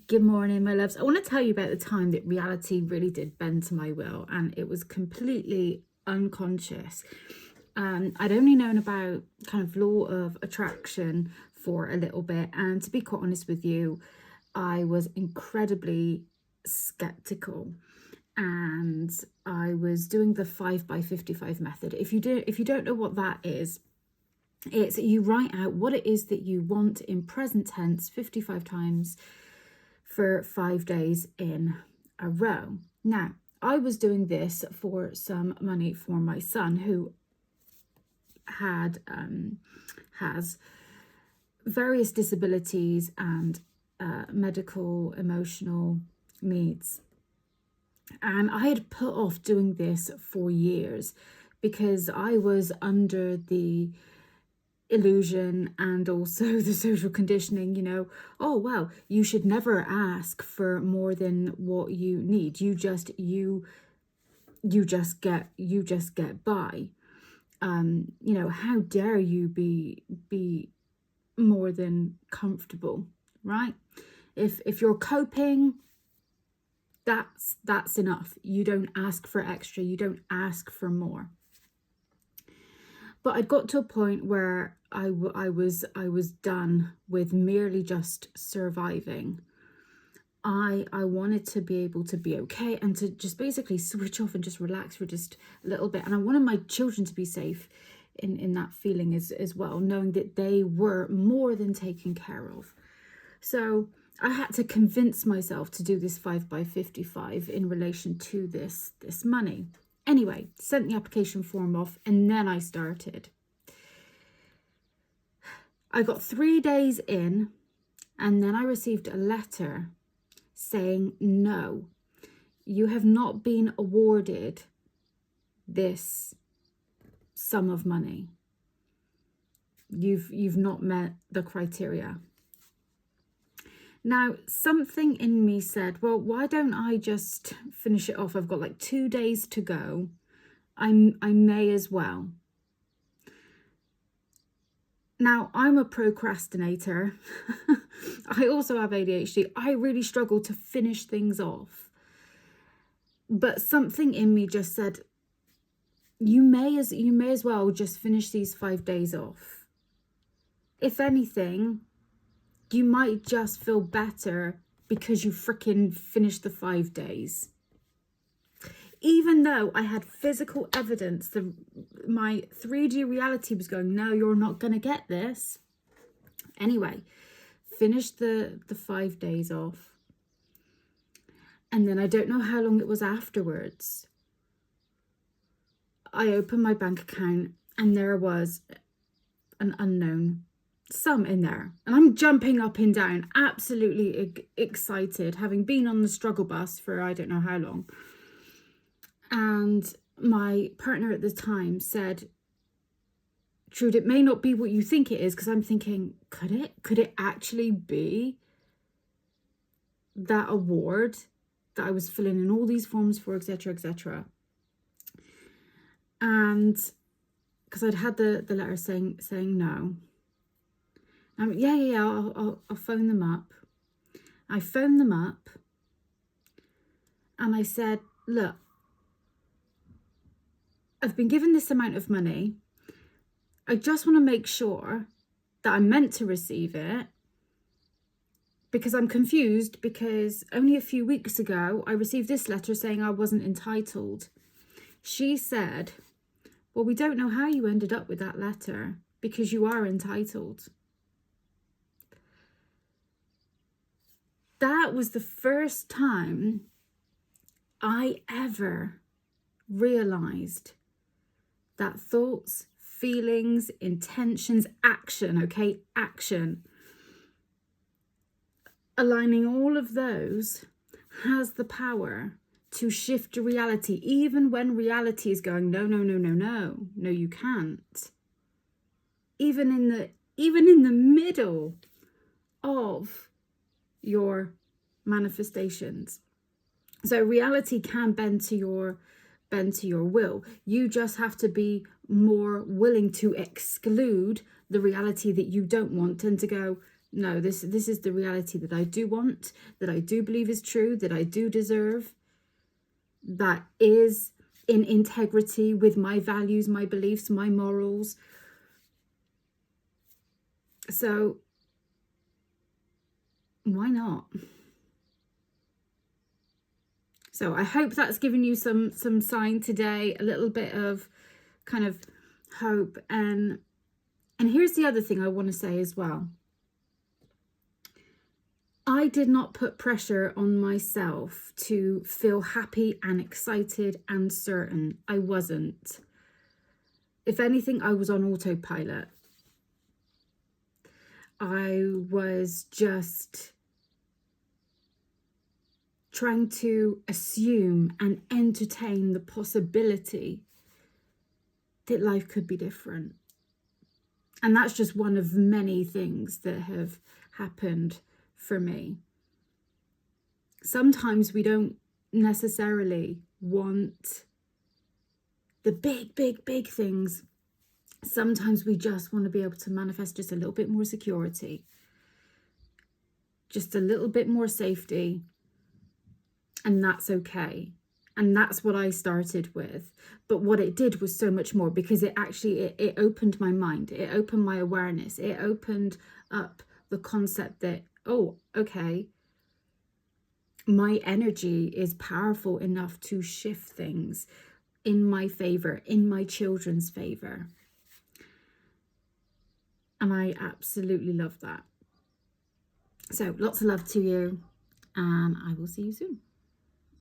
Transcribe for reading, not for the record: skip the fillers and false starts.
Good morning, my loves. I want to tell you about the time that reality really did bend to my will, and it was completely unconscious. I'd only known about kind of law of attraction for a little bit, and to be quite honest with you, I was incredibly skeptical. And I was doing the 5 by 55 method. If you don't know what that is, it's you write out what it is that you want in present tense 55 times for 5 days in a row. Now, I was doing this for some money for my son, who has various disabilities and medical emotional needs. And I had put off doing this for years because I was under the illusion and also the social conditioning, oh well, you should never ask for more than what you need. You just get by. How dare you be more than comfortable, right? If you're coping, that's enough. You don't ask for extra, you don't ask for more. But I'd got to a point where I was done with merely just surviving. I wanted to be able to be okay and to just basically switch off and just relax for just a little bit. And I wanted my children to be safe in that feeling as well, knowing that they were more than taken care of. So I had to convince myself to do this 5 by 55 in relation to this money. Anyway, sent the application form off, and then I started. I got 3 days in, and then I received a letter saying, no, you have not been awarded this sum of money. You've not met the criteria. Now, something in me said, well, why don't I just finish it off? I've got like 2 days to go. I may as well. Now, I'm a procrastinator. I also have ADHD. I really struggle to finish things off. But something in me just said, you may as well just finish these 5 days off. If anything, you might just feel better because you freaking finished the 5 days. Even though I had physical evidence that my 3D reality was going, no, you're not going to get this. Anyway, finished the 5 days off. And then I don't know how long it was afterwards. I opened my bank account and there was an unknown sum in there, and I'm jumping up and down, absolutely excited, having been on the struggle bus for I don't know how long. And my partner at the time said, Trude, it may not be what you think it is, because I'm thinking, could it actually be that award that I was filling in all these forms for, etc. And because I'd had the letter saying no. I'll phone them up. I phoned them up and I said, look, I've been given this amount of money. I just want to make sure that I'm meant to receive it, because I'm confused, because only a few weeks ago I received this letter saying I wasn't entitled. She said, well, we don't know how you ended up with that letter, because you are entitled. That was the first time I ever realized that thoughts, feelings, intentions, action, aligning all of those has the power to shift reality, even when reality is going, no, you can't. Even in the middle of your manifestations. So reality can bend to your will. You just have to be more willing to exclude the reality that you don't want and to go, No, this is the reality that I do want, that I do believe is true, that I do deserve, that is in integrity with my values, my beliefs, my morals. So why not? So I hope that's given you some sign today, a little bit of kind of hope. And here's the other thing I want to say as well. I did not put pressure on myself to feel happy and excited and certain. I wasn't. If anything, I was on autopilot. I was just trying to assume and entertain the possibility that life could be different. And that's just one of many things that have happened for me. Sometimes we don't necessarily want the big things. Sometimes we just want to be able to manifest just a little bit more security, just a little bit more safety, and that's okay. And that's what I started with. But what it did was so much more, because it actually, it opened my mind. It opened my awareness. It opened up the concept that, oh, okay, my energy is powerful enough to shift things in my favor, in my children's favor. And I absolutely love that. So lots of love to you, and I will see you soon.